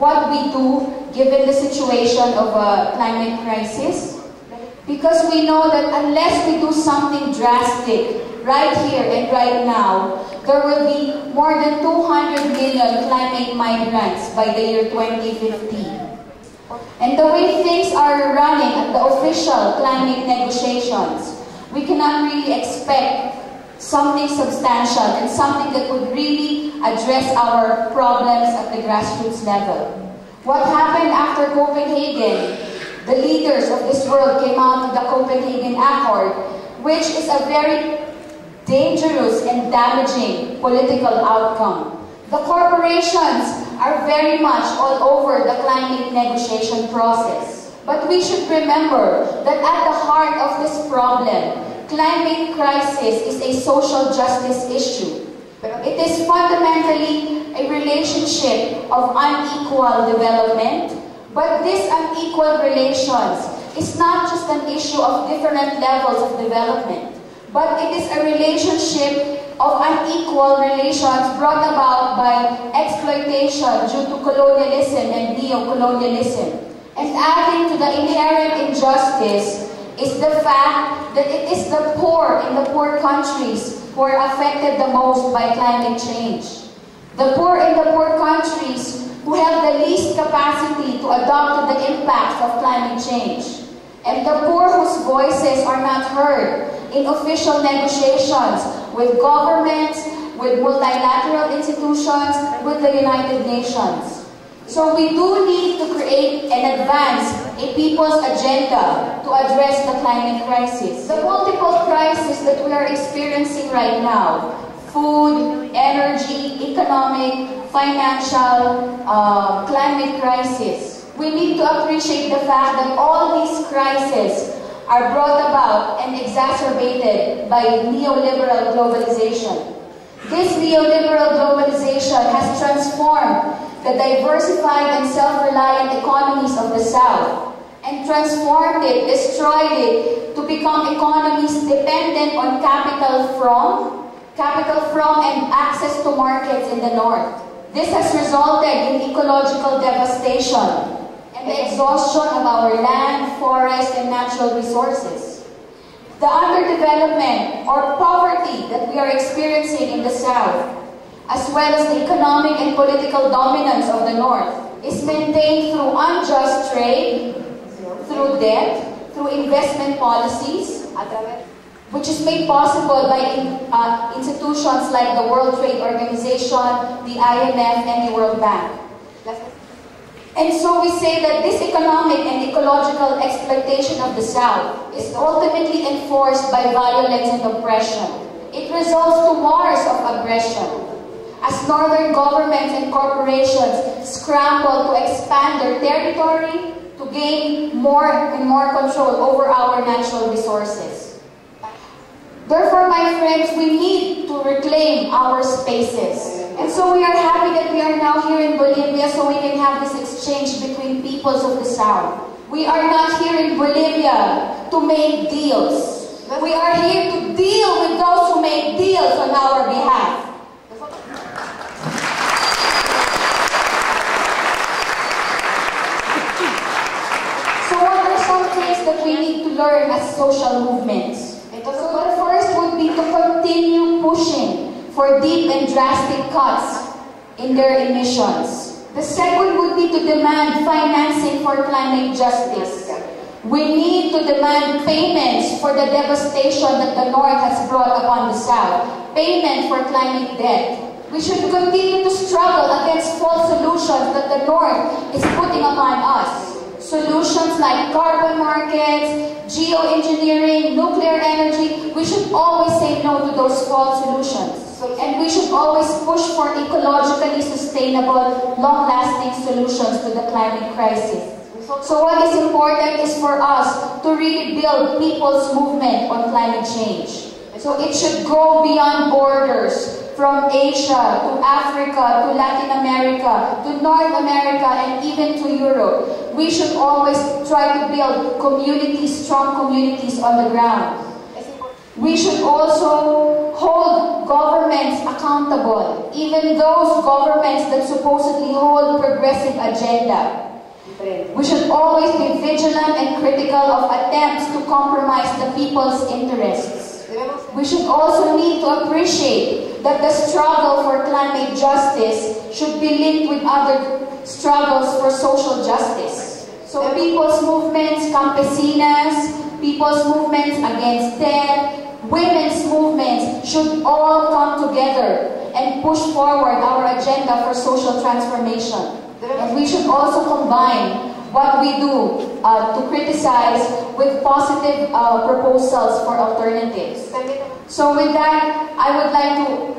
what we do given the situation of a climate crisis? Because we know that unless we do something drastic right here and right now, there will be more than 200 million climate migrants by the year 2050. And the way things are running at the official climate negotiations, we cannot really expect something substantial and something that would really address our problems at the grassroots level. What happened after Copenhagen? The leaders of this world came out with the Copenhagen Accord, which is a very dangerous and damaging political outcome. The corporations are very much all over the climate negotiation process. But we should remember that at the heart of this problem, climate crisis is a social justice issue. It is fundamentally a relationship of unequal development. But this unequal relations is not just an issue of different levels of development, but it is a relationship of unequal relations brought about by exploitation due to colonialism and neo-colonialism. And adding to the inherent injustice is the fact that it is the poor in the poor countries who are affected the most by climate change. The poor in the poor countries who have the least capacity to adapt to the impacts of climate change, and the poor whose voices are not heard in official negotiations with governments, with multilateral institutions, with the United Nations. So we do need to create and advance a people's agenda to address the climate crisis. The multiple crises that we are experiencing right now, food, energy, economic, financial, climate crisis. We need to appreciate the fact that all these crises are brought about and exacerbated by neoliberal globalization. This neoliberal globalization has transformed the diversified and self-reliant economies of the South and transformed it, destroyed it, to become economies dependent on capital from and access to markets in the North. This has resulted in ecological devastation and the exhaustion of our land, forest, and natural resources. The underdevelopment or poverty that we are experiencing in the South, as well as the economic and political dominance of the North, is maintained through unjust trade, through debt, through investment policies, which is made possible by institutions like the World Trade Organization, the IMF, and the World Bank. And so we say that this economic and ecological exploitation of the South is ultimately enforced by violence and oppression. It results to wars of aggression, as northern governments and corporations scramble to expand their territory to gain more and more control over our natural resources. Therefore, my friends, we need to reclaim our spaces. And so we are happy that we are now here in Bolivia so we can have this exchange between peoples of the South. We are not here in Bolivia to make deals. We are here to deal with those who make deals on our behalf. So what are some things that we need to learn as social movements? So the first would be to continue pushing for deep and drastic cuts in their emissions. The second would be to demand financing for climate justice. We need to demand payments for the devastation that the North has brought upon the South. Payment for climate debt. We should continue to struggle against false solutions that the North is putting upon us. Solutions like carbon markets, geoengineering, nuclear energy. We should always say no to those false solutions. And we should always push for ecologically sustainable, long-lasting solutions to the climate crisis. So what is important is for us to really build people's movement on climate change. So it should go beyond borders, from Asia to Africa to Latin America to North America and even to Europe. We should always try to build communities, strong communities on the ground. We should also hold governments accountable, even those governments that supposedly hold progressive agenda. We should always be vigilant and critical of attempts to compromise the people's interests. We should also need to appreciate that the struggle for climate justice should be linked with other struggles for social justice. So people's movements, campesinas, people's movements against death, women's movements should all come together and push forward our agenda for social transformation. And we should also combine what we do to criticize with positive proposals for alternatives. So with that, I would like to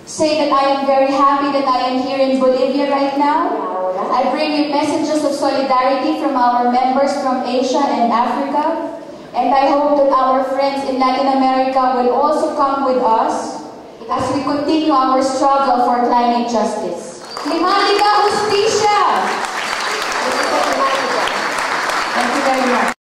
say that I am very happy that I am here in Bolivia right now. I bring you messages of solidarity from our members from Asia and Africa. And I hope that our friends in Latin America will also come with us as we continue our struggle for climate justice. Climática Justicia! Thank you very much.